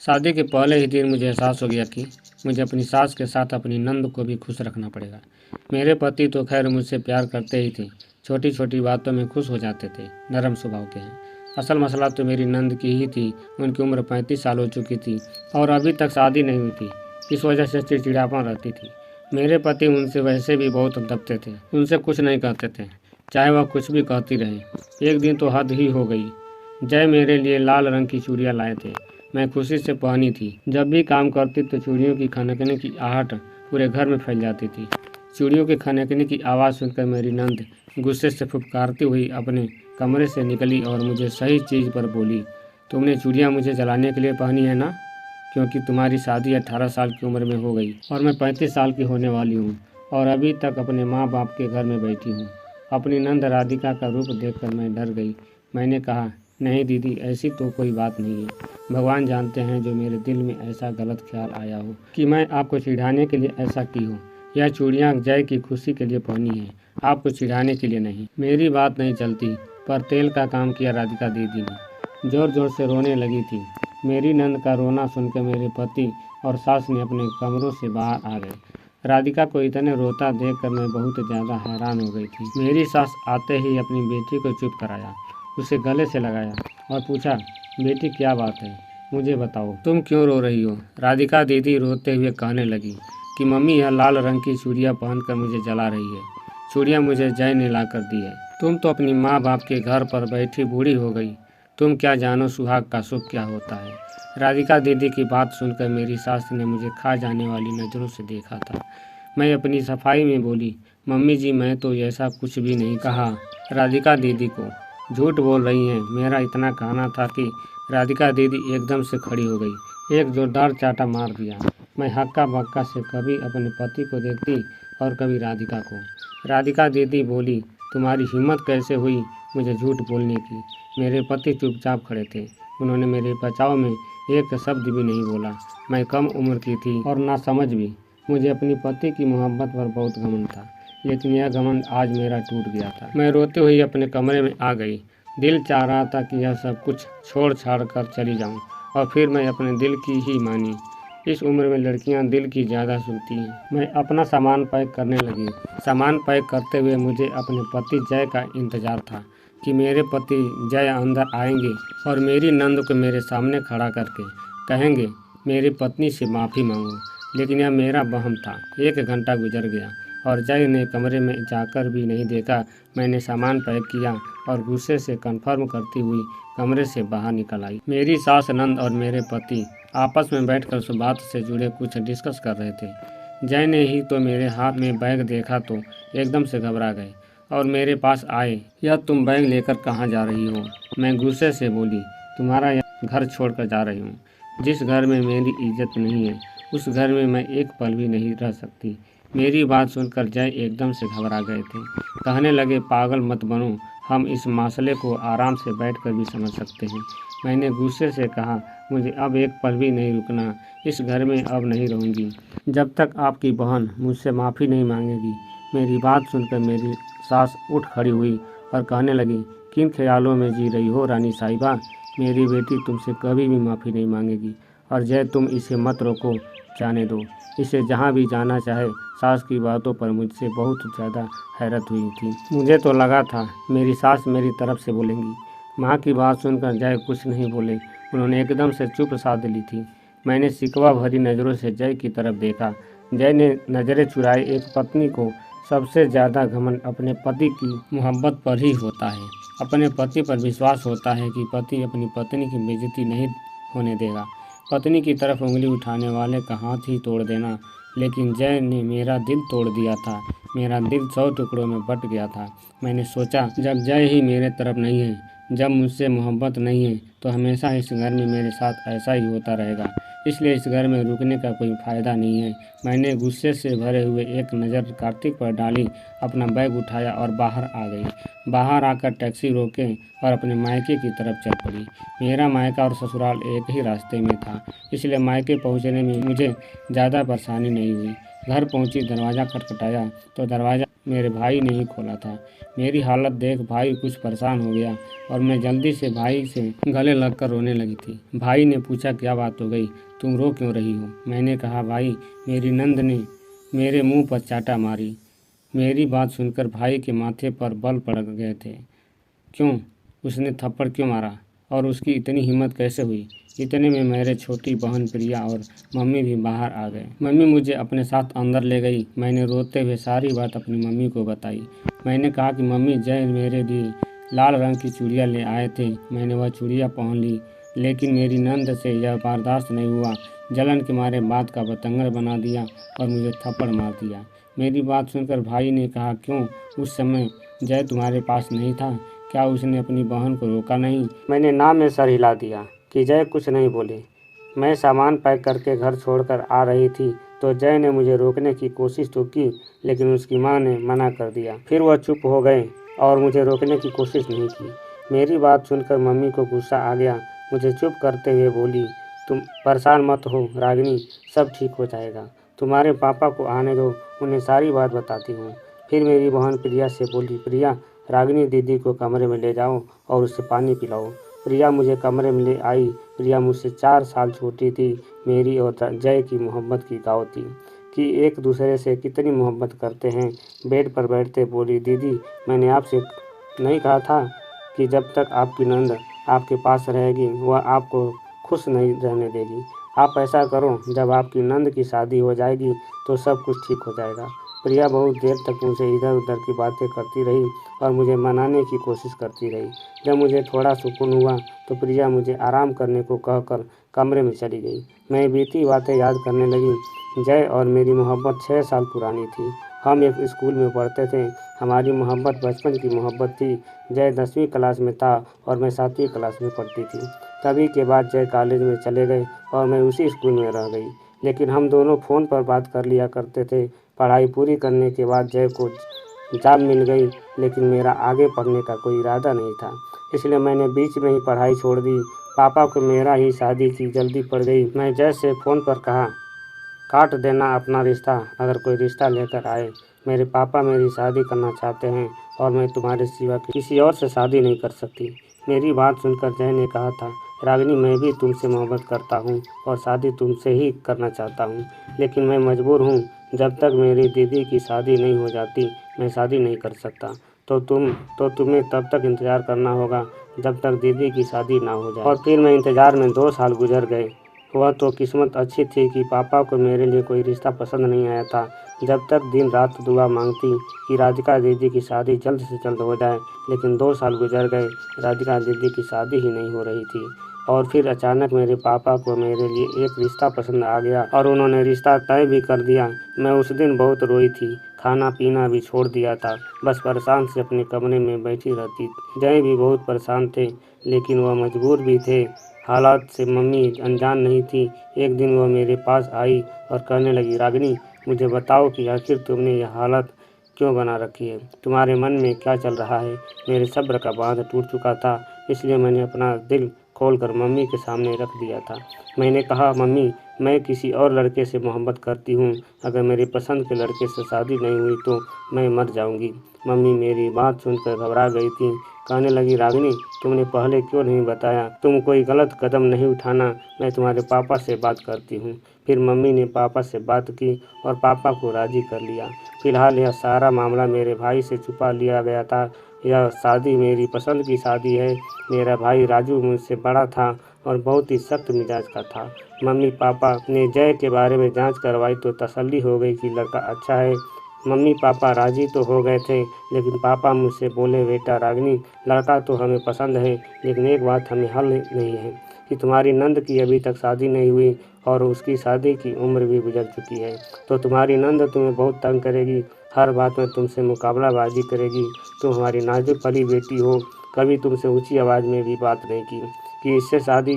शादी के पहले ही दिन मुझे एहसास हो गया कि मुझे अपनी सास के साथ अपनी नंद को भी खुश रखना पड़ेगा। मेरे पति तो खैर मुझसे प्यार करते ही थे, छोटी छोटी बातों में खुश हो जाते थे, नरम स्वभाव के हैं। असल मसला तो मेरी नंद की ही थी। उनकी उम्र 35 साल हो चुकी थी और अभी तक शादी नहीं हुई थी। इस वजह से चिड़चिड़ापन रहती थी। मेरे पति उनसे वैसे भी बहुत दबते थे, उनसे कुछ नहीं कहते थे, चाहे वह कुछ भी कहती रहे। एक दिन तो हद ही हो गई। जय मेरे लिए लाल रंग की चूड़ियाँ लाए थे। मैं खुशी से पहनी थी। जब भी काम करती तो चूड़ियों की खनकने की आहट पूरे घर में फैल जाती थी। चूड़ियों के खनकने की आवाज़ सुनकर मेरी नंद गुस्से से फुफकारती हुई अपने कमरे से निकली और मुझे सही चीज़ पर बोली, तुमने चूड़ियाँ मुझे जलाने के लिए पहनी है ना? क्योंकि तुम्हारी शादी 18 साल की उम्र में हो गई और मैं 35 साल की होने वाली हूँ और अभी तक अपने माँ बाप के घर में बैठी हूँ। अपनी नंद राधिका का रूप देखकर मैं डर गई। मैंने कहा, नहीं दीदी, ऐसी तो कोई बात नहीं है। भगवान जानते हैं जो मेरे दिल में ऐसा गलत ख्याल आया हो कि मैं आपको चिढ़ाने के लिए ऐसा की हूँ। यह चूड़ियाँ जय की खुशी के लिए पहनी है, आपको चिढ़ाने के लिए नहीं। मेरी बात नहीं चलती पर तेल का काम किया राधिका दीदी ने। जोर जोर से रोने लगी थी। मेरी नंद का रोना सुनकर मेरे पति और सास ने अपने कमरों से बाहर आ गए। राधिका को इतने रोता देखकर मैं बहुत ज़्यादा हैरान हो गई थी। मेरी सास आते ही अपनी बेटी को चुप कराया, उसे गले से लगाया और पूछा, बेटी क्या बात है, मुझे बताओ, तुम क्यों रो रही हो? राधिका दीदी रोते हुए कहने लगी कि मम्मी, यह लाल रंग की चूड़ियाँ पहनकर मुझे जला रही है। चूड़ियाँ मुझे जय ने ला कर दी है। तुम तो अपनी माँ बाप के घर पर बैठी बूढ़ी हो गई, तुम क्या जानो सुहाग का सुख क्या होता है। राधिका दीदी की बात सुनकर मेरी सास ने मुझे खा जाने वाली नज़रों से देखा था। मैं अपनी सफाई में बोली, मम्मी जी, मैं तो ऐसा कुछ भी नहीं कहा। राधिका दीदी को झूठ बोल रही हैं, मेरा इतना कहना था कि राधिका दीदी एकदम से खड़ी हो गई, एक जोरदार चाटा मार दिया। मैं हक्का बक्का से कभी अपने पति को देखती और कभी राधिका को। राधिका दीदी बोली, तुम्हारी हिम्मत कैसे हुई मुझे झूठ बोलने की? मेरे पति चुपचाप खड़े थे, उन्होंने मेरे बचाव में एक शब्द भी नहीं बोला। मैं कम उम्र की थी और ना समझ भी। मुझे अपनी पति की मोहब्बत पर बहुत घमंड था, लेकिन यह घमंड आज मेरा टूट गया था। मैं रोते हुए अपने कमरे में आ गई। दिल चाह रहा था कि यह सब कुछ छोड़ छाड़ कर चली जाऊं और फिर मैं अपने दिल की ही मानी। इस उम्र में लड़कियां दिल की ज़्यादा सुनती हैं। मैं अपना सामान पैक करने लगी। सामान पैक करते हुए मुझे अपने पति जय का इंतज़ार था कि मेरे पति जय अंदर आएंगे और मेरी नंद को मेरे सामने खड़ा करके कहेंगे, मेरी पत्नी से माफ़ी मांगो। लेकिन यह मेरा वहम था। 1 घंटा गुजर गया और जय ने कमरे में जाकर भी नहीं देखा। मैंने सामान पैक किया और गुस्से से कन्फर्म करती हुई कमरे से बाहर निकल आई। मेरी सास, नंद और मेरे पति आपस में बैठकर उस बात से जुड़े कुछ डिस्कस कर रहे थे। जय ने ही तो मेरे हाथ में बैग देखा तो एकदम से घबरा गए और मेरे पास आए। यह तुम बैग लेकर कहाँ जा रही हो? मैं गुस्से से बोली, तुम्हारा घर छोड़कर जा रही हूँ। जिस घर में मेरी इज्जत नहीं है उस घर में मैं एक पल भी नहीं रह सकती। मेरी बात सुनकर जय एकदम से घबरा गए थे। कहने लगे, पागल मत बनो, हम इस मसले को आराम से बैठकर भी समझ सकते हैं। मैंने गुस्से से कहा, मुझे अब एक पल भी नहीं रुकना, इस घर में अब नहीं रहूँगी जब तक आपकी बहन मुझसे माफ़ी नहीं मांगेगी। मेरी बात सुनकर मेरी सास उठ खड़ी हुई और कहने लगी, किन ख्यालों में जी रही हो रानी साहिबा? मेरी बेटी तुमसे कभी भी माफ़ी नहीं मांगेगी। और जय, तुम इसे मत रोको, जाने दो, इसे जहाँ भी जाना चाहे। सास की बातों पर मुझसे बहुत ज़्यादा हैरत हुई थी। मुझे तो लगा था मेरी सास मेरी तरफ से बोलेंगी। माँ की बात सुनकर जय कुछ नहीं बोले, उन्होंने एकदम से चुप साध ली थी। मैंने शिकवा भरी नज़रों से जय की तरफ देखा। जय ने नज़रें चुराई। एक पत्नी को सबसे ज़्यादा घमंड अपने पति की मोहब्बत पर ही होता है। अपने पति पर विश्वास होता है कि पति अपनी पत्नी की बेइज्जती नहीं होने देगा। पत्नी की तरफ उंगली उठाने वाले का हाथ ही तोड़ देना। लेकिन जय ने मेरा दिल तोड़ दिया था। मेरा दिल 100 टुकड़ों में बट गया था। मैंने सोचा, जब जय ही मेरे तरफ नहीं है, जब मुझसे मोहब्बत नहीं है, तो हमेशा इस घर में मेरे साथ ऐसा ही होता रहेगा। इसलिए इस घर में रुकने का कोई फ़ायदा नहीं है। मैंने गुस्से से भरे हुए एक नज़र कार्तिक पर डाली, अपना बैग उठाया और बाहर आ गई। बाहर आकर टैक्सी रोके और अपने मायके की तरफ चल पड़ी। मेरा मायका और ससुराल एक ही रास्ते में था, इसलिए मायके पहुंचने में मुझे ज़्यादा परेशानी नहीं हुई। घर पहुंची, दरवाज़ा खटखटाया तो दरवाज़ा मेरे भाई ने ही खोला था। मेरी हालत देख भाई कुछ परेशान हो गया और मैं जल्दी से भाई से गले लगकर रोने लगी थी। भाई ने पूछा, क्या बात हो गई, तुम रो क्यों रही हो? मैंने कहा, भाई मेरी नंद ने मेरे मुंह पर चाटा मारी। मेरी बात सुनकर भाई के माथे पर बल पड़ गए थे। क्यों? उसने थप्पड़ क्यों मारा और उसकी इतनी हिम्मत कैसे हुई? इतने में मेरे छोटी बहन प्रिया और मम्मी भी बाहर आ गए। मम्मी मुझे अपने साथ अंदर ले गई। मैंने रोते हुए सारी बात अपनी मम्मी को बताई। मैंने कहा कि मम्मी, जय मेरे लिए लाल रंग की चूड़ियाँ ले आए थे। मैंने वह चूड़ियाँ पहन ली, लेकिन मेरी नंद से यह बर्दाश्त नहीं हुआ। जलन के मारे बात का बतंगड़ बना दिया और मुझे थप्पड़ मार दिया। मेरी बात सुनकर भाई ने कहा, क्यों? उस समय जय तुम्हारे पास नहीं था? क्या उसने अपनी बहन को रोका नहीं? मैंने नाम में सर हिला दिया कि जय कुछ नहीं बोले। मैं सामान पैक करके घर छोड़कर आ रही थी तो जय ने मुझे रोकने की कोशिश तो की, लेकिन उसकी माँ ने मना कर दिया। फिर वह चुप हो गए और मुझे रोकने की कोशिश नहीं की। मेरी बात सुनकर मम्मी को गुस्सा आ गया। मुझे चुप करते हुए बोली, तुम परेशान मत हो रागिनी, सब ठीक हो जाएगा। तुम्हारे पापा को आने दो, उन्हें सारी बात बताती हूँ। फिर मेरी बहन प्रिया से बोली, प्रिया, रागिनी दीदी को कमरे में ले जाओ और उससे पानी पिलाओ। प्रिया मुझे कमरे में ले आई। प्रिया मुझसे 4 साल छोटी थी। मेरी और जय की मोहब्बत की गाँव थी कि एक दूसरे से कितनी मोहब्बत करते हैं। बेड पर बैठते बोली, दीदी, मैंने आपसे नहीं कहा था कि जब तक आपकी नंद आपके पास रहेगी वह आपको खुश नहीं रहने देगी। आप ऐसा करो, जब आपकी नंद की शादी हो जाएगी तो सब कुछ ठीक हो जाएगा। प्रिया बहुत देर तक मुझे इधर उधर की बातें करती रही और मुझे मनाने की कोशिश करती रही। जब मुझे थोड़ा सुकून हुआ तो प्रिया मुझे आराम करने को कहकर कमरे में चली गई। मैं बीती बातें याद करने लगी। जय और मेरी मोहब्बत 6 साल पुरानी थी। हम एक स्कूल में पढ़ते थे। हमारी मोहब्बत बचपन की मोहब्बत थी। जय 10वीं क्लास में था और मैं 7वीं क्लास में पढ़ती थी। तभी के बाद जय कॉलेज में चले गए और मैं उसी स्कूल में रह गई, लेकिन हम दोनों फ़ोन पर बात कर लिया करते थे। पढ़ाई पूरी करने के बाद जय को जॉब मिल गई, लेकिन मेरा आगे पढ़ने का कोई इरादा नहीं था, इसलिए मैंने बीच में ही पढ़ाई छोड़ दी। पापा को मेरा ही शादी की जल्दी पड़ गई। मैं जय से फ़ोन पर कहा, काट देना अपना रिश्ता, अगर कोई रिश्ता लेकर आए। मेरे पापा मेरी शादी करना चाहते हैं और मैं तुम्हारे सिवा किसी और से शादी नहीं कर सकती। मेरी बात सुनकर जय ने कहा था, रागिनी, मैं भी तुमसे मोहब्बत करता हूँ और शादी तुमसे ही करना चाहता हूँ, लेकिन मैं मजबूर हूँ। जब तक मेरी दीदी की शादी नहीं हो जाती मैं शादी नहीं कर सकता। तुम्हें तब तक इंतज़ार करना होगा जब तक दीदी की शादी ना हो जाए। और फिर मैं इंतज़ार में 2 साल गुजर गए। वह तो किस्मत अच्छी थी कि पापा को मेरे लिए कोई रिश्ता पसंद नहीं आया था। जब तक दिन रात दुआ मांगती कि राधिका दीदी की शादी जल्द से जल्द हो जाए, लेकिन 2 साल गुजर गए, राधिका दीदी की शादी ही नहीं हो रही थी। और फिर अचानक मेरे पापा को मेरे लिए एक रिश्ता पसंद आ गया और उन्होंने रिश्ता तय भी कर दिया। मैं उस दिन बहुत रोई थी, खाना पीना भी छोड़ दिया था, बस परेशान से अपने कमरे में बैठी रहती। जय भी बहुत परेशान थे, लेकिन वह मजबूर भी थे। हालात से मम्मी अनजान नहीं थी। एक दिन वह मेरे पास आई और कहने लगी, रागिनी, मुझे बताओ कि आखिर तुमने यह हालत क्यों बना रखी है? तुम्हारे मन में क्या चल रहा है? मेरे सब्र का बांध टूट चुका था, इसलिए मैंने अपना दिल खोलकर मम्मी के सामने रख दिया था। मैंने कहा, मम्मी, मैं किसी और लड़के से मोहब्बत करती हूँ। अगर मेरे पसंद के लड़के से शादी नहीं हुई तो मैं मर जाऊँगी। मम्मी मेरी बात सुनकर घबरा गई थी। कहने लगी, रागिनी, तुमने पहले क्यों नहीं बताया? तुम कोई गलत कदम नहीं उठाना, मैं तुम्हारे पापा से बात करती हूँ। फिर मम्मी ने पापा से बात की और पापा को राज़ी कर लिया। फिलहाल यह सारा मामला मेरे भाई से छुपा लिया गया था। यह शादी मेरी पसंद की शादी है। मेरा भाई राजू मुझसे बड़ा था और बहुत ही सख्त मिजाज का था। मम्मी पापा ने जय के बारे में जांच करवाई तो तसल्ली हो गई कि लड़का अच्छा है। मम्मी पापा राजी तो हो गए थे, लेकिन पापा मुझसे बोले, बेटा रागिनी, लड़का तो हमें पसंद है, लेकिन एक बात हमें हल नहीं है कि तुम्हारी नंद की अभी तक शादी नहीं हुई और उसकी शादी की उम्र भी गुजर चुकी है, तो तुम्हारी नंद तुम्हें बहुत तंग करेगी, हर बात में तुमसे मुकाबलाबाजी करेगी। तुम हमारी नाजुक पली बेटी हो, कभी तुमसे ऊंची आवाज़ में भी बात नहीं की कि इससे शादी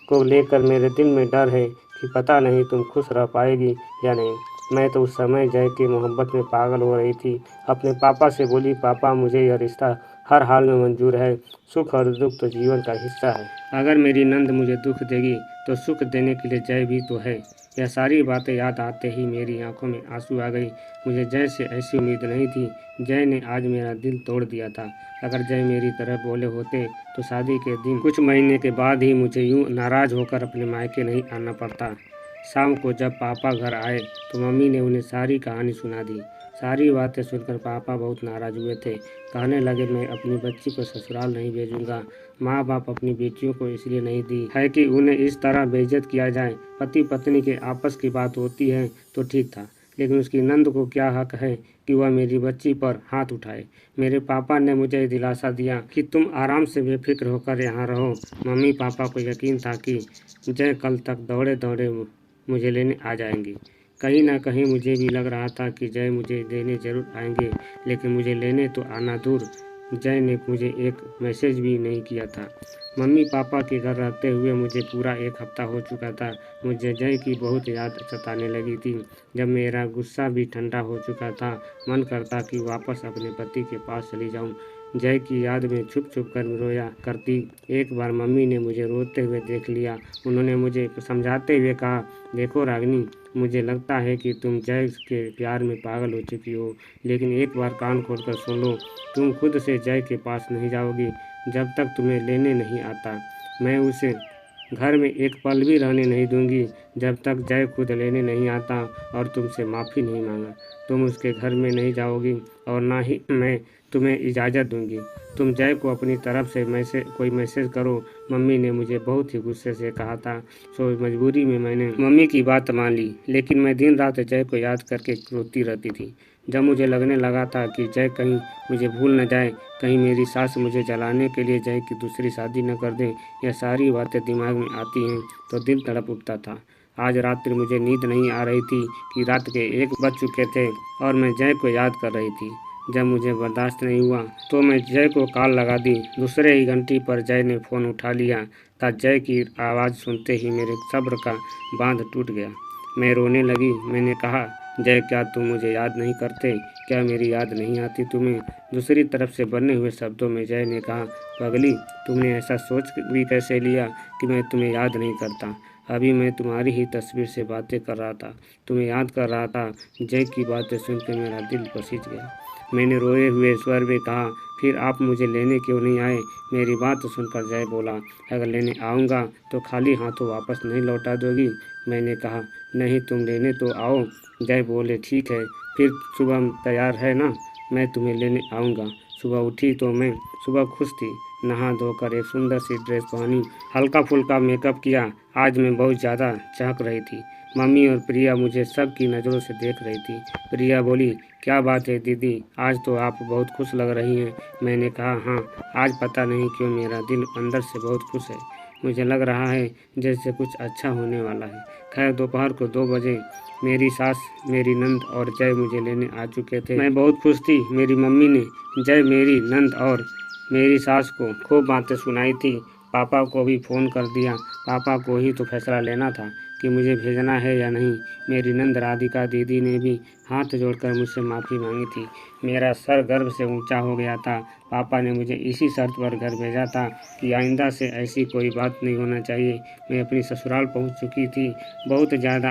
को लेकर मेरे दिल में डर है कि पता नहीं तुम खुश रह पाएगी या नहीं। मैं तो उस समय जय की मोहब्बत में पागल हो रही थी। अपने पापा से बोली, पापा, मुझे यह रिश्ता हर हाल में मंजूर है। सुख और दुख तो जीवन का हिस्सा है। अगर मेरी नंद मुझे दुख देगी तो सुख देने के लिए जय भी तो है। यह सारी बातें याद आते ही मेरी आंखों में आंसू आ गई। मुझे जय से ऐसी उम्मीद नहीं थी। जय ने आज मेरा दिल तोड़ दिया था। अगर जय मेरी तरह बोले होते तो शादी के दिन कुछ महीने के बाद ही मुझे यूं नाराज होकर अपने मायके नहीं आना पड़ता। शाम को जब पापा घर आए तो मम्मी ने उन्हें सारी कहानी सुना दी। सारी बातें सुनकर पापा बहुत नाराज हुए थे। कहने लगे, मैं अपनी बच्ची को ससुराल नहीं भेजूंगा। माँ बाप अपनी बेटियों को इसलिए नहीं दी है कि उन्हें इस तरह बेइज्जत किया जाए। पति पत्नी के आपस की बात होती है तो ठीक था, लेकिन उसकी नंद को क्या हक है कि वह मेरी बच्ची पर हाथ उठाए। मेरे पापा ने मुझे दिलासा दिया कि तुम आराम से बेफिक्र होकर यहाँ रहो। मम्मी पापा को यकीन था कि जय कल तक दौड़े दौड़े मुझे लेने आ जाएंगी। कहीं ना कहीं मुझे भी लग रहा था कि जय मुझे लेने जरूर आएंगे, लेकिन मुझे लेने तो आना दूर, जय ने मुझे एक मैसेज भी नहीं किया था। मम्मी पापा के घर रहते हुए मुझे पूरा 1 हफ्ता हो चुका था। मुझे जय की बहुत याद सताने लगी थी। जब मेरा गुस्सा भी ठंडा हो चुका था, मन करता कि वापस अपने पति के पास चली जाऊं। जय की याद में छुप छुप कर रोया करती। एक बार मम्मी ने मुझे रोते हुए देख लिया। उन्होंने मुझे समझाते हुए कहा, देखो रागिनी, मुझे लगता है कि तुम जय के प्यार में पागल हो चुकी हो, लेकिन एक बार कान खोलकर सुन लो, तुम खुद से जय के पास नहीं जाओगी जब तक तुम्हें लेने नहीं आता। मैं उसे घर में एक पल भी रहने नहीं दूंगी जब तक जय खुद लेने नहीं आता और तुमसे माफ़ी नहीं मांगा। तुम उसके घर में नहीं जाओगी और ना ही मैं तुम्हें इजाज़त दूंगी। तुम जय को अपनी तरफ से कोई मैसेज करो। मम्मी ने मुझे बहुत ही गुस्से से कहा था, सो मजबूरी में मैंने मम्मी की बात मान ली, लेकिन मैं दिन रात जय को याद करके रोती रहती थी। जब मुझे लगने लगा था कि जय कहीं मुझे भूल न जाए, कहीं मेरी सास मुझे जलाने के लिए जय की दूसरी शादी न कर दें, यह सारी बातें दिमाग में आती हैं तो दिल तड़प उठता था। आज रात्रि मुझे नींद नहीं आ रही थी कि रात के 1 बज चुके थे और मैं जय को याद कर रही थी। जब मुझे बर्दाश्त नहीं हुआ तो मैं जय को कॉल लगा दी। दूसरे ही घंटी पर जय ने फ़ोन उठा लिया था। जय की आवाज़ सुनते ही मेरे सब्र का बांध टूट गया। मैं रोने लगी। मैंने कहा, जय, क्या तुम मुझे याद नहीं करते? क्या मेरी याद नहीं आती तुम्हें? दूसरी तरफ से बने हुए शब्दों में जय ने कहा, पगली, तुमने ऐसा सोच भी कैसे लिया कि मैं तुम्हें याद नहीं करता? अभी मैं तुम्हारी ही तस्वीर से बातें कर रहा था, तुम्हें याद कर रहा था। जय की बातें सुनकर मेरा दिल पसीज गया। मैंने रोए हुए स्वर में कहा, फिर आप मुझे लेने क्यों नहीं आए? मेरी बात सुनकर जय बोला, अगर लेने आऊँगा तो खाली हाथों वापस नहीं लौटा दोगी? मैंने कहा, नहीं, तुम लेने तो आओ। जय बोले, ठीक है, फिर सुबह तैयार है ना? मैं तुम्हें लेने आऊँगा। सुबह उठी तो मैं सुबह खुश थी। नहा धोकर एक सुंदर सी ड्रेस पहनी, हल्का फुल्का मेकअप किया। आज मैं बहुत ज़्यादा चहक रही थी। मम्मी और प्रिया मुझे सबकी नज़रों से देख रही थी। प्रिया बोली, क्या बात है दीदी, आज तो आप बहुत खुश लग रही हैं। मैंने कहा, हाँ, आज पता नहीं क्यों मेरा दिल अंदर से बहुत खुश है। मुझे लग रहा है जैसे कुछ अच्छा होने वाला है। खैर, दोपहर को 2 बजे मेरी सास, मेरी नंद और जय मुझे लेने आ चुके थे। मैं बहुत खुश थी। मेरी मम्मी ने जय, मेरी नंद और मेरी सास को खूब बातें सुनाई थी। पापा को भी फ़ोन कर दिया। पापा को ही तो फैसला लेना था कि मुझे भेजना है या नहीं। मेरी नंद राधिका दीदी ने भी हाथ जोड़कर मुझसे माफ़ी मांगी थी। मेरा सर गर्व से ऊंचा हो गया था। पापा ने मुझे इसी शर्त पर घर भेजा था कि आइंदा से ऐसी कोई बात नहीं होना चाहिए। मैं अपनी ससुराल पहुंच चुकी थी। बहुत ज़्यादा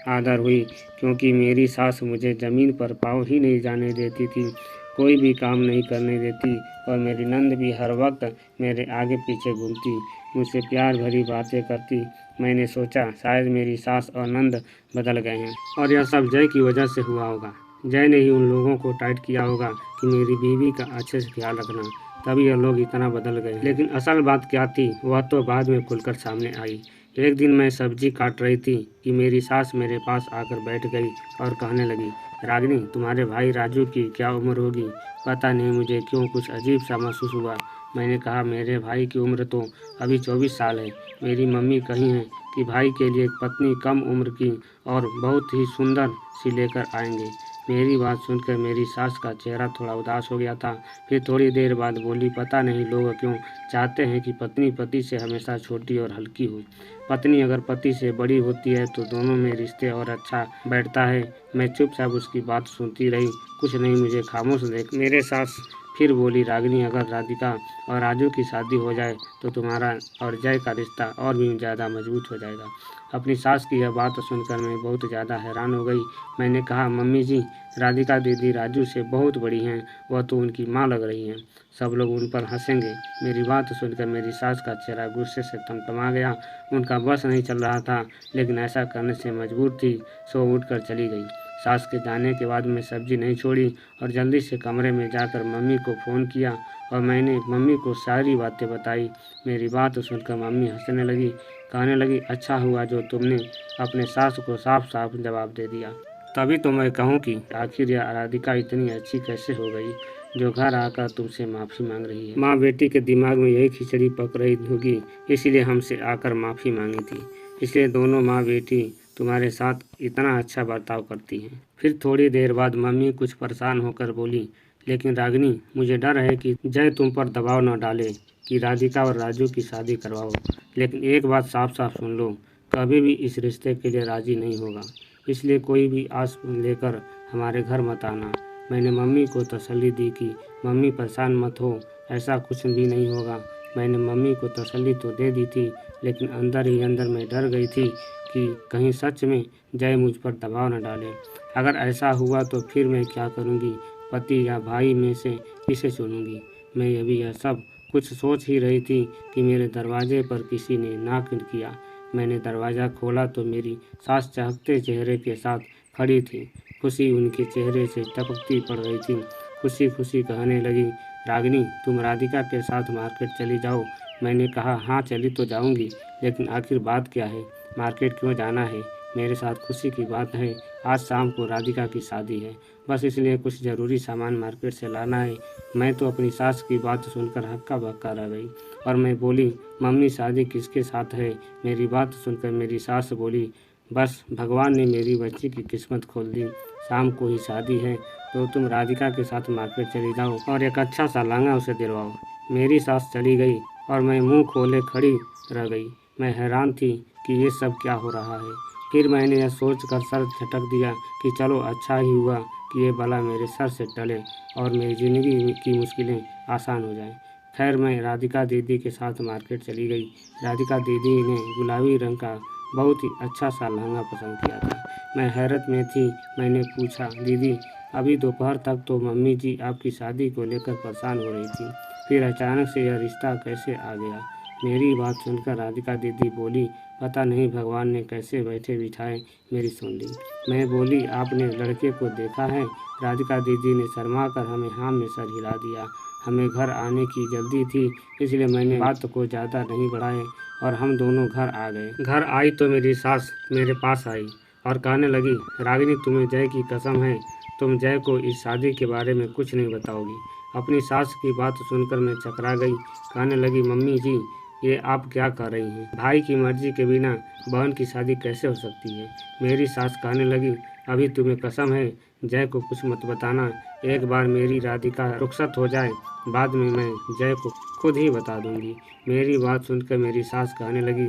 आदर हुई, क्योंकि मेरी सास मुझे ज़मीन पर पाँव ही नहीं जाने देती थी, कोई भी काम नहीं करने देती, और मेरी नंद भी हर वक्त मेरे आगे पीछे घूमती, मुझसे प्यार भरी बातें करती। मैंने सोचा शायद मेरी सास और नंद बदल गए हैं और यह सब जय की वजह से हुआ होगा। जय ने ही उन लोगों को टाइट किया होगा कि मेरी बीवी का अच्छे से ख्याल रखना, तभी यह लोग इतना बदल गए। लेकिन असल बात क्या थी वह तो बाद में खुलकर सामने आई। एक दिन मैं सब्जी काट रही थी कि मेरी सास मेरे पास आकर बैठ गई और कहने लगी, रागिनी, तुम्हारे भाई राजू की क्या उम्र होगी? पता नहीं, मुझे क्यों कुछ अजीब सा महसूस हुआ। मैंने कहा, मेरे भाई की उम्र तो अभी 24 साल है। मेरी मम्मी कही है कि भाई के लिए पत्नी कम उम्र की और बहुत ही सुंदर सी लेकर आएंगे। मेरी बात सुनकर मेरी सास का चेहरा थोड़ा उदास हो गया था। फिर थोड़ी देर बाद बोली, पता नहीं लोग क्यों चाहते हैं कि पत्नी पति से हमेशा छोटी और हल्की हो। पत्नी अगर पति से बड़ी होती है तो दोनों में रिश्ते और अच्छा बैठता है। मैं चुपचाप उसकी बात सुनती रही। कुछ नहीं, मुझे खामोश देख मेरे सास फिर बोली रागिनी, अगर राधिका और राजू की शादी हो जाए तो तुम्हारा और जय का रिश्ता और भी ज़्यादा मजबूत हो जाएगा। अपनी सास की यह बात सुनकर मैं बहुत ज़्यादा हैरान हो गई। मैंने कहा, मम्मी जी, राधिका दीदी राजू से बहुत बड़ी हैं, वह तो उनकी माँ लग रही हैं। सब लोग उन पर हंसेंगे। मेरी बात सुनकर मेरी सास का चेहरा गुस्से से तमतमा गया। उनका बस नहीं चल रहा था, लेकिन ऐसा करने से मजबूर थी, सो उठकर चली गई। सास के जाने के बाद मैं सब्जी नहीं छोड़ी और जल्दी से कमरे में जाकर मम्मी को फ़ोन किया और मैंने मम्मी को सारी बातें बताई। मेरी बात सुनकर मम्मी हंसने लगी, कहने लगी, अच्छा हुआ जो तुमने अपने सास को साफ साफ जवाब दे दिया। तभी तो मैं कहूँ कि आखिर यह राधिका इतनी अच्छी कैसे हो गई जो घर आकर तुमसे माफ़ी मांग रही है। माँ बेटी के दिमाग में यही खिचड़ी पक रही होगी, इसीलिए हमसे आकर माफ़ी मांगी थी। इसलिए दोनों माँ बेटी तुम्हारे साथ इतना अच्छा बर्ताव करती हैं। फिर थोड़ी देर बाद मम्मी कुछ परेशान होकर बोली, लेकिन रागिनी, मुझे डर है कि जय तुम पर दबाव न डाले कि राधिका और राजू की शादी करवाओ। लेकिन एक बात साफ साफ सुन लो, कभी भी इस रिश्ते के लिए राजी नहीं होगा, इसलिए कोई भी आस लेकर हमारे घर मत आना। मैंने मम्मी को तसल्ली दी कि मम्मी परेशान मत हो, ऐसा कुछ भी नहीं होगा। मैंने मम्मी को तसल्ली तो दे दी थी, लेकिन अंदर ही अंदर मैं डर गई थी कि कहीं सच में जय मुझ पर दबाव न डाले। अगर ऐसा हुआ तो फिर मैं क्या करूँगी, पति या भाई में से किसे चुनूँगी। मैं अभी यह सब कुछ सोच ही रही थी कि मेरे दरवाजे पर किसी ने नॉक किया। मैंने दरवाज़ा खोला तो मेरी सास चहकते चेहरे के साथ खड़ी थी। खुशी उनके चेहरे से टपकती पड़ रही थी। खुशी खुशी कहने लगी, रागिनी, तुम राधिका के साथ मार्केट चली जाओ। मैंने कहा, हाँ चली तो जाऊंगी, लेकिन आखिर बात क्या है, मार्केट क्यों जाना है। मेरे साथ खुशी की बात है, आज शाम को राधिका की शादी है, बस इसलिए कुछ ज़रूरी सामान मार्केट से लाना है। मैं तो अपनी सास की बात सुनकर हक्का बक्का रह गई और मैं बोली, मम्मी शादी किसके साथ है। मेरी बात सुनकर मेरी सास बोली, बस भगवान ने मेरी बच्ची की किस्मत खोल दी, शाम को ही शादी है, तो तुम राधिका के साथ मार्केट चली जाओ और एक अच्छा सा लहंगा उसे दिलवाओ। मेरी सास चली गई और मैं मुंह खोले खड़ी रह गई। मैं हैरान थी कि ये सब क्या हो रहा है। फिर मैंने यह सोचकर सर झटक दिया कि चलो अच्छा ही हुआ कि ये बला मेरे सर से टले और मेरी ज़िंदगी की मुश्किलें आसान हो जाएं। खैर, मैं राधिका दीदी के साथ मार्केट चली गई। राधिका दीदी ने गुलाबी रंग का बहुत ही अच्छा सा लहंगा पसंद किया था। मैं हैरत में थी। मैंने पूछा, दीदी, अभी दोपहर तक तो मम्मी जी आपकी शादी को लेकर परेशान हो रही थी, फिर अचानक से यह रिश्ता कैसे आ गया। मेरी बात सुनकर राधिका दीदी बोली, पता नहीं भगवान ने कैसे बैठे बिठाए मेरी सुन ली। मैं बोली, आपने लड़के को देखा है। राधिका दीदी ने शर्मा कर हमें हाँ में सर हिला दिया। हमें घर आने की जल्दी थी, इसलिए मैंने बात को ज़्यादा नहीं बढ़ाए और हम दोनों घर आ गए। घर आई तो मेरी सास मेरे पास आई और कहने लगी, रागिनी, तुम्हें जय की कसम है, तुम जय को इस शादी के बारे में कुछ नहीं बताओगी। अपनी सास की बात सुनकर मैं चकरा गई। कहने लगी, मम्मी जी, ये आप क्या कह रही हैं। भाई की मर्जी के बिना बहन की शादी कैसे हो सकती है। मेरी सास कहने लगी, अभी तुम्हें कसम है, जय को कुछ मत बताना। एक बार मेरी राधिका रुखसत हो जाए, बाद में मैं जय को खुद ही बता दूंगी। मेरी बात सुनकर मेरी सास कहने लगी,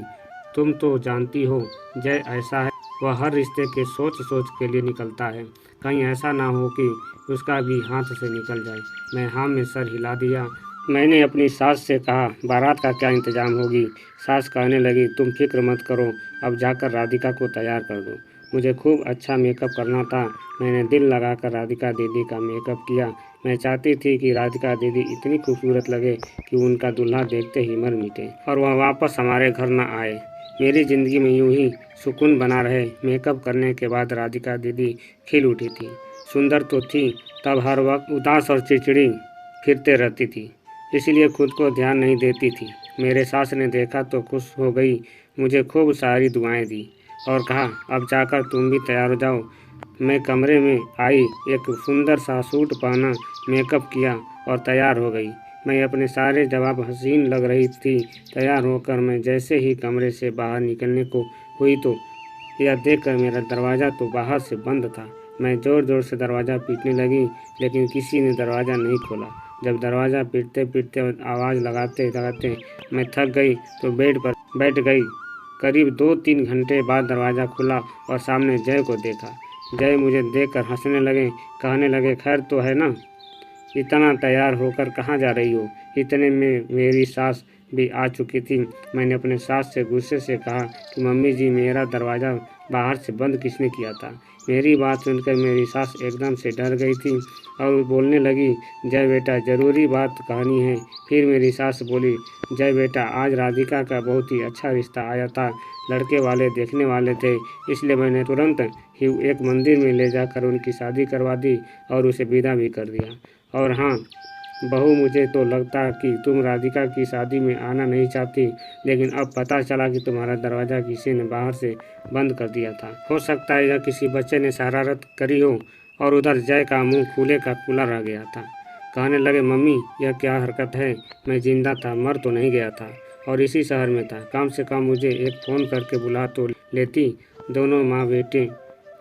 तुम तो जानती हो जय ऐसा है, वह हर रिश्ते के सोच सोच के लिए निकलता है, कहीं ऐसा ना हो कि उसका भी हाथ से निकल जाए। मैं हाँ में सर हिला दिया। मैंने अपनी सास से कहा, बारात का क्या इंतजाम होगी। सास कहने लगी, तुम फिक्र मत करो, अब जाकर राधिका को तैयार कर दो। मुझे खूब अच्छा मेकअप करना था। मैंने दिल लगाकर राधिका दीदी का मेकअप किया। मैं चाहती थी कि राधिका दीदी इतनी खूबसूरत लगे कि उनका दूल्हा देखते ही मर मिटे और वह वापस हमारे घर न आए। मेरी ज़िंदगी में यूं ही सुकून बना रहे। मेकअप करने के बाद राधिका दीदी खिल उठी थी। सुंदर तो थी, तब हर वक्त उदास और चिड़चिड़ी फिरते रहती थी, इसलिए खुद को ध्यान नहीं देती थी। मेरे सास ने देखा तो खुश हो गई, मुझे खूब सारी दुआएं दी और कहा, अब जाकर तुम भी तैयार हो जाओ। मैं कमरे में आई, एक सुंदर सा सूट पहना, मेकअप किया और तैयार हो गई। मैं अपने सारे जवाब हसीन लग रही थी। तैयार होकर मैं जैसे ही कमरे से बाहर निकलने को हुई तो यह देखकर मेरा दरवाज़ा तो बाहर से बंद था। मैं ज़ोर ज़ोर से दरवाज़ा पीटने लगी, लेकिन किसी ने दरवाज़ा नहीं खोला। जब दरवाज़ा पीटते पीटते और आवाज़ लगाते लगाते मैं थक गई तो बेड पर बैठ गई। करीब 2-3 घंटे बाद दरवाज़ा खुला और सामने जय को देखा। जय मुझे देखकर हंसने लगे, कहने लगे, खैर तो है ना। इतना तैयार होकर कहाँ जा रही हो? इतने में मेरी सास भी आ चुकी थी। मैंने अपने सास से गुस्से से कहा कि मम्मी जी, मेरा दरवाज़ा बाहर से बंद किसने किया था? मेरी बात सुनकर मेरी सास एकदम से डर गई थी और वो बोलने लगी, जय बेटा, ज़रूरी बात कहानी है। फिर मेरी सास बोली, जय बेटा, आज राधिका का बहुत ही अच्छा रिश्ता आया था। लड़के वाले देखने वाले थे, इसलिए मैंने तुरंत ही एक मंदिर में ले जाकर उनकी शादी करवा दी और उसे विदा भी कर दिया। और हाँ बहू, मुझे तो लगता कि तुम राधिका की शादी में आना नहीं चाहती, लेकिन अब पता चला कि तुम्हारा दरवाज़ा किसी ने बाहर से बंद कर दिया था। हो सकता है यह किसी बच्चे ने शरारत करी हो। और उधर जय का मुंह खुले का खुला रह गया था। कहने लगे, मम्मी यह क्या हरकत है? मैं जिंदा था, मर तो नहीं गया था और इसी शहर में था। कम से कम मुझे एक फ़ोन करके बुला तो लेती। दोनों माँ बेटे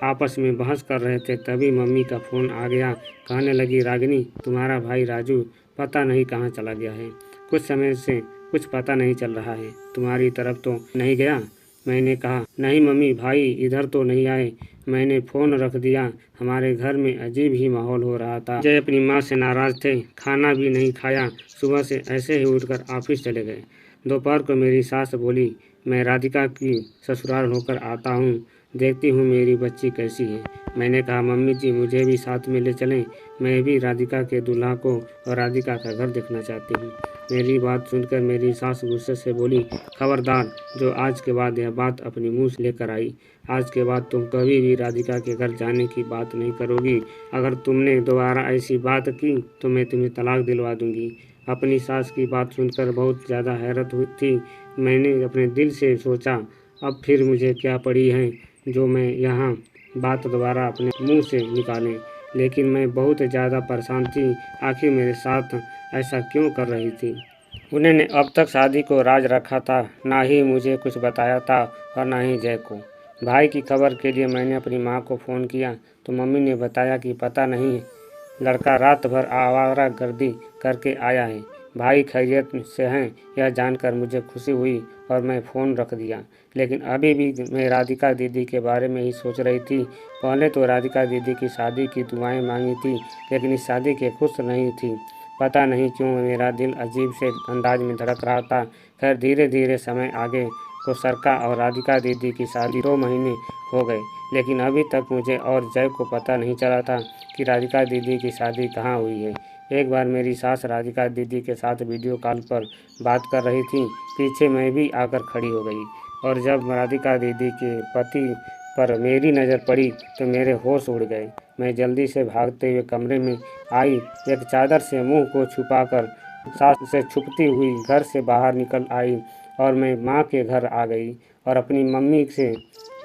आपस में बहस कर रहे थे, तभी मम्मी का फ़ोन आ गया। कहने लगी, रागिनी, तुम्हारा भाई राजू पता नहीं कहाँ चला गया है। कुछ समय से कुछ पता नहीं चल रहा है। तुम्हारी तरफ तो नहीं गया? मैंने कहा, नहीं मम्मी, भाई इधर तो नहीं आए। मैंने फ़ोन रख दिया। हमारे घर में अजीब ही माहौल हो रहा था। जय अपनी माँ से नाराज़ थे, खाना भी नहीं खाया। सुबह से ऐसे ही उठकर ऑफिस चले गए। दोपहर को मेरी सास बोली, मैं राधिका की ससुराल होकर आता हूँ, देखती हूँ मेरी बच्ची कैसी है। मैंने कहा, मम्मी जी, मुझे भी साथ में ले चलें। मैं भी राधिका के दूल्हा को और राधिका का घर देखना चाहती हूँ। मेरी बात सुनकर मेरी सास गुस्से से बोली, खबरदार, जो आज के बाद यह बात अपनी मुँह से लेकर आई। आज के बाद तुम कभी भी राधिका के घर जाने की बात नहीं करोगी। अगर तुमने दोबारा ऐसी बात की तो मैं तुम्हें तलाक दिलवा दूंगी। अपनी सास की बात सुनकर बहुत ज़्यादा हैरत हुई थी। मैंने अपने दिल से सोचा, अब फिर मुझे क्या पड़ी है जो मैं यहाँ बात दोबारा अपने मुंह से निकालें। लेकिन मैं बहुत ज़्यादा परेशान थी। आखिर मेरे साथ ऐसा क्यों कर रही थी? उन्होंने अब तक शादी को राज रखा था, ना ही मुझे कुछ बताया था और ना ही जय को। भाई की खबर के लिए मैंने अपनी माँ को फ़ोन किया तो मम्मी ने बताया कि पता नहीं, लड़का रात भर आवारागर्दी करके आया है। भाई खैरियत से हैं, यह जानकर मुझे खुशी हुई और मैं फ़ोन रख दिया। लेकिन अभी भी मैं राधिका दीदी के बारे में ही सोच रही थी। पहले तो राधिका दीदी की शादी की दुआएं मांगी थी, लेकिन इस शादी के खुश नहीं थी। पता नहीं क्यों मेरा दिल अजीब से अंदाज में धड़क रहा था। खैर, धीरे धीरे समय आगे को सरका और राधिका दीदी की शादी 2 महीने हो गए, लेकिन अभी तक मुझे और जय को पता नहीं चला था कि राधिका दीदी की शादी कहाँ हुई है। एक बार मेरी सास राधिका दीदी के साथ वीडियो कॉल पर बात कर रही थी। पीछे मैं भी आकर खड़ी हो गई और जब राधिका दीदी के पति पर मेरी नज़र पड़ी तो मेरे होश उड़ गए। मैं जल्दी से भागते हुए कमरे में आई, एक चादर से मुंह को छुपाकर सास से छुपती हुई घर से बाहर निकल आई और मैं माँ के घर आ गई और अपनी मम्मी से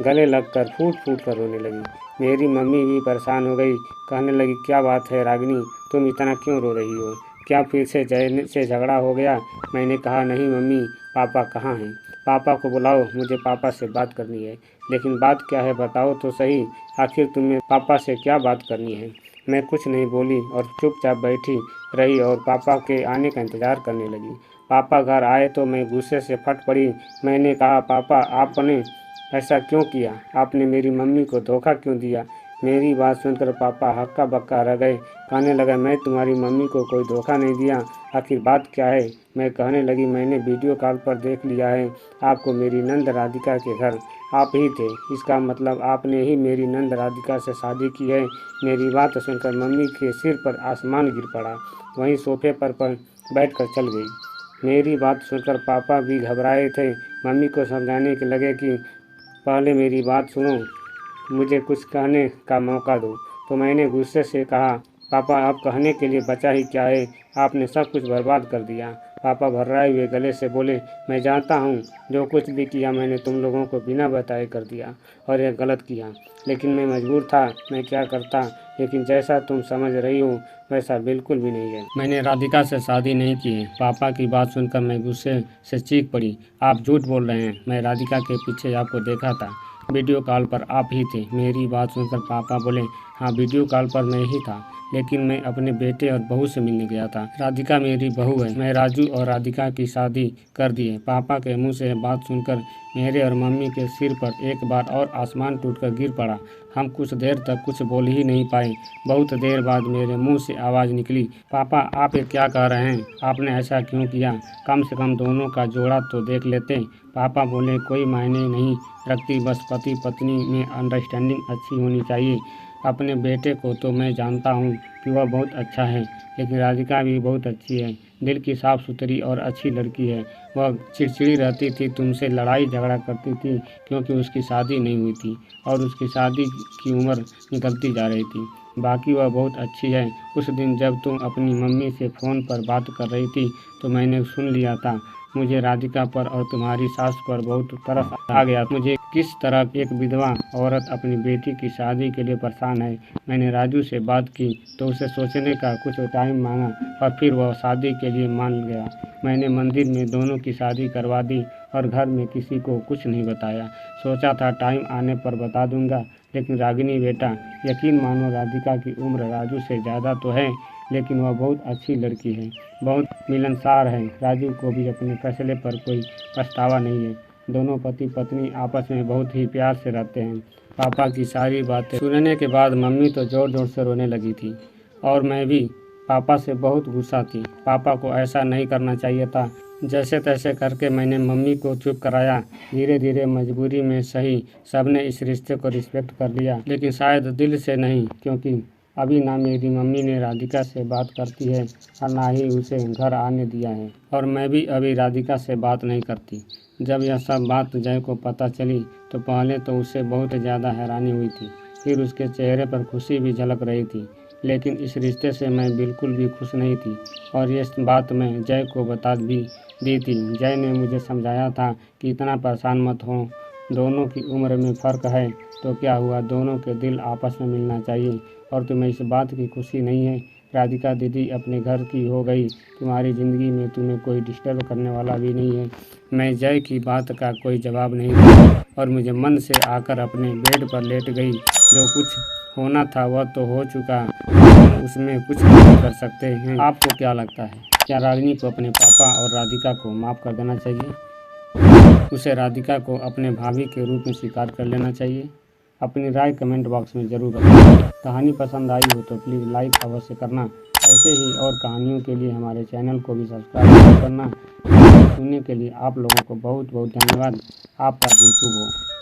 गले लगकर फूट फूट कर रोने लगी। मेरी मम्मी भी परेशान हो गई। कहने लगी, क्या बात है रागिनी, तुम इतना क्यों रो रही हो? क्या फिर से जय से झगड़ा हो गया? मैंने कहा, नहीं मम्मी, पापा कहाँ हैं? पापा को बुलाओ, मुझे पापा से बात करनी है। लेकिन बात क्या है, बताओ तो सही। आखिर तुम्हें पापा से क्या बात करनी है? मैं कुछ नहीं बोली और चुपचाप बैठी रही और पापा के आने का इंतज़ार करने लगी। पापा घर आए तो मैं गुस्से से फट पड़ी। मैंने कहा, पापा, आपने ऐसा क्यों किया? आपने मेरी मम्मी को धोखा क्यों दिया? मेरी बात सुनकर पापा हक्का बक्का रह गए। कहने लगा, मैं तुम्हारी मम्मी को कोई धोखा नहीं दिया। आखिर बात क्या है? मैं कहने लगी, मैंने वीडियो कॉल पर देख लिया है आपको मेरी नंद राधिका के घर आप ही थे। इसका मतलब आपने ही मेरी नंद राधिका से शादी की है। मेरी बात सुनकर मम्मी के सिर पर आसमान गिर पड़ा। वहीं सोफे पर बैठकर चल गई। मेरी बात सुनकर पापा भी घबराए थे। मम्मी को समझाने के लगे कि पहले मेरी बात सुनो, मुझे कुछ कहने का मौका दो। तो मैंने गुस्से से कहा, पापा, अब कहने के लिए बचा ही क्या है? आपने सब कुछ बर्बाद कर दिया। पापा भर्राए हुए गले से बोले, मैं जानता हूँ जो कुछ भी किया मैंने तुम लोगों को बिना बताए कर दिया और यह गलत किया, लेकिन मैं मजबूर था। मैं क्या करता? लेकिन जैसा तुम समझ रही हो वैसा बिल्कुल भी नहीं है। मैंने राधिका से शादी नहीं की है। पापा की बात सुनकर मैं गुस्से से चीख पड़ी, आप झूठ बोल रहे हैं। मैं राधिका के पीछे आपको देखा था, वीडियो कॉल पर आप ही थे। मेरी बात सुनकर पापा बोले, हाँ, वीडियो कॉल पर मैं ही था। लेकिन मैं अपने बेटे और बहू से मिलने गया था। राधिका मेरी बहू है। मैं राजू और राधिका की शादी कर दी है। पापा के मुंह से बात सुनकर मेरे और मम्मी के सिर पर एक बार और आसमान टूटकर गिर पड़ा। हम कुछ देर तक कुछ बोल ही नहीं पाए। बहुत देर बाद मेरे मुंह से आवाज़ निकली, पापा आप ये क्या कह रहे हैं? आपने ऐसा क्यों किया? कम से कम दोनों का जोड़ा तो देख लेते। पापा बोले, कोई मायने नहीं रखती, बस पति पत्नी में अंडरस्टैंडिंग अच्छी होनी चाहिए। अपने बेटे को तो मैं जानता हूँ कि वह बहुत अच्छा है, लेकिन राधिका भी बहुत अच्छी है। दिल की साफ़ सुथरी और अच्छी लड़की है। वह चिड़चिड़ी रहती थी, तुमसे लड़ाई झगड़ा करती थी क्योंकि उसकी शादी नहीं हुई थी और उसकी शादी की उम्र निकलती जा रही थी। बाकी वह बहुत अच्छी है। उस दिन जब तुम अपनी मम्मी से फ़ोन पर बात कर रही थी तो मैंने सुन लिया था। मुझे राधिका पर और तुम्हारी सास पर बहुत तरस आ गया। मुझे किस तरह एक विधवा औरत अपनी बेटी की शादी के लिए परेशान है। मैंने राजू से बात की तो उसे सोचने का कुछ टाइम मांगा और फिर वह शादी के लिए मान गया। मैंने मंदिर में दोनों की शादी करवा दी और घर में किसी को कुछ नहीं बताया। सोचा था टाइम आने पर बता दूंगा, लेकिन रागिनी बेटा, यकीन मानो राधिका की उम्र राजू से ज़्यादा तो है, लेकिन वह बहुत अच्छी लड़की है, बहुत मिलनसार है। राजू को भी अपने फैसले पर कोई पछतावा नहीं है। दोनों पति पत्नी आपस में बहुत ही प्यार से रहते हैं। पापा की सारी बातें सुनने के बाद मम्मी तो ज़ोर ज़ोर से रोने लगी थी और मैं भी पापा से बहुत गुस्सा थी। पापा को ऐसा नहीं करना चाहिए था। जैसे तैसे करके मैंने मम्मी को चुप कराया। धीरे धीरे मजबूरी में सही सबने इस रिश्ते को रिस्पेक्ट कर लिया, लेकिन शायद दिल से नहीं, क्योंकि अभी ना मेरी मम्मी ने राधिका से बात करती है और ना ही उसे घर आने दिया है, और मैं भी अभी राधिका से बात नहीं करती। जब यह सब बात जय को पता चली तो पहले तो उसे बहुत ज़्यादा हैरानी हुई थी, फिर उसके चेहरे पर खुशी भी झलक रही थी। लेकिन इस रिश्ते से मैं बिल्कुल भी खुश नहीं थी और ये बात मैं जय को बता भी दी थी। जय ने मुझे समझाया था कि इतना परेशान मत हो, दोनों की उम्र में फ़र्क है तो क्या हुआ, दोनों के दिल आपस में मिलना चाहिए। और तुम्हें इस बात की खुशी नहीं है? राधिका दीदी अपने घर की हो गई, तुम्हारी ज़िंदगी में तुम्हें कोई डिस्टर्ब करने वाला भी नहीं है। मैं जय की बात का कोई जवाब नहीं दिया और मुझे मन से आकर अपने बेड पर लेट गई। जो कुछ होना था वह तो हो चुका, हम उसमें कुछ नहीं कर सकते हैं। आपको क्या लगता है, क्या रागिनी को अपने पापा और राधिका को माफ़ कर देना चाहिए? उसे राधिका को अपने भाभी के रूप में स्वीकार कर लेना चाहिए? अपनी राय कमेंट बॉक्स में ज़रूर बताएं। कहानी पसंद आई हो तो प्लीज़ लाइक अवश्य करना। ऐसे ही और कहानियों के लिए हमारे चैनल को भी सब्सक्राइब करना। सुनने के लिए आप लोगों को बहुत बहुत धन्यवाद। आपका दिन शुभ हो।